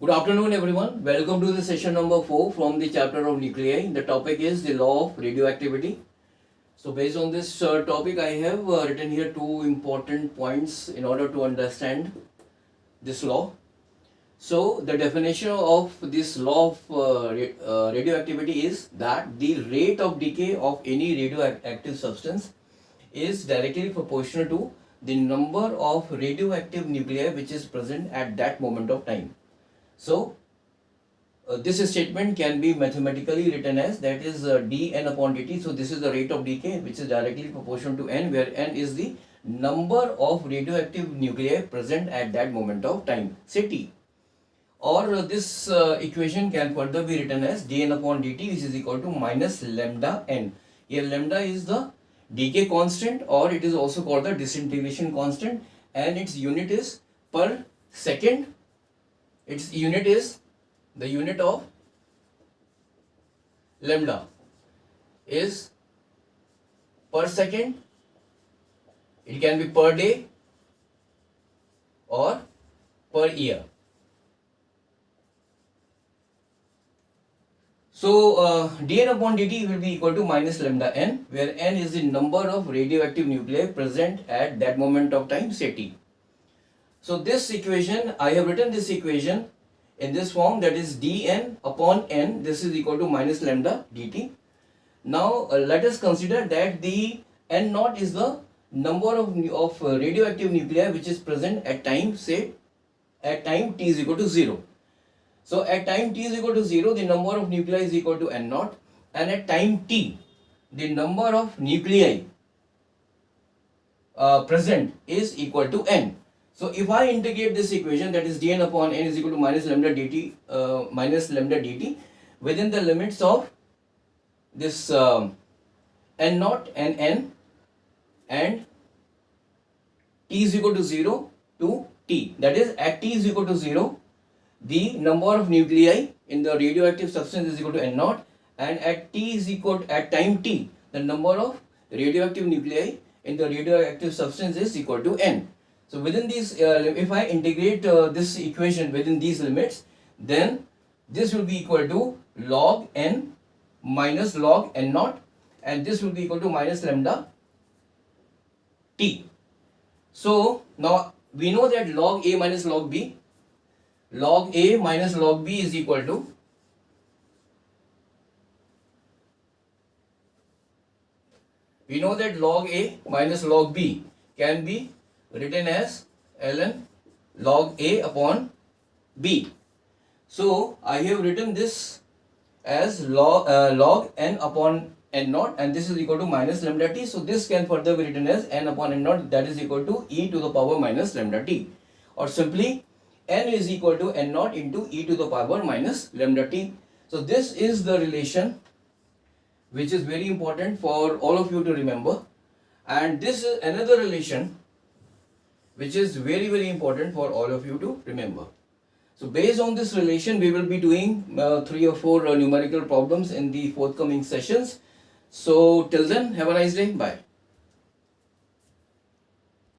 Good afternoon, everyone. Welcome to the session number 4 from the chapter of nuclei. The topic is the law of radioactivity. So, based on this topic, I have written here two important points in order to understand this law. So, the definition of this law of radioactivity is that the rate of decay of any radioactive substance is directly proportional to the number of radioactive nuclei which is present at that moment of time. So, this statement can be mathematically written as that is dn upon dt. So, this is the rate of decay which is directly proportional to n, where n is the number of radioactive nuclei present at that moment of time, say t. Or this equation can further be written as dn upon dt, which is equal to minus lambda n. Here lambda is the decay constant, or it is also called the disintegration constant, and its unit is per second. Its unit is the unit of lambda is per second. It can be per day or per year. So, dn upon dt will be equal to minus lambda n, where n is the number of radioactive nuclei present at that moment of time, say t. So, this equation, I have written this equation in this form, that is dn upon n, this is equal to minus lambda dt. Now, let us consider that the n naught is the number of radioactive nuclei which is present at time, say at time t is equal to 0. So, at time t is equal to 0, the number of nuclei is equal to n naught, and at time t, the number of nuclei present is equal to n. So, if I integrate this equation, that is dn upon n is equal to minus lambda dt within the limits of this n naught and n, and t is equal to 0 to t, that is at t is equal to 0, the number of nuclei in the radioactive substance is equal to n naught, and at time t, the number of radioactive nuclei in the radioactive substance is equal to n. So, within these, if I integrate this equation within these limits, then this will be equal to log n minus log n naught, and this will be equal to minus lambda t. So, now we know that log a minus log b is equal to log a minus log b can be written as ln log a upon b. So, I have written this as log n upon n naught, and this is equal to minus lambda t. So, this can further be written as n upon n naught, that is equal to e to the power minus lambda t, or simply n is equal to n naught into e to the power minus lambda t. So, this is the relation which is very important for all of you to remember, and this is another relation which is very important for all of you to remember. So, based on this relation, we will be doing 3 or 4 numerical problems in the forthcoming sessions. So, till then, have a nice day. Bye.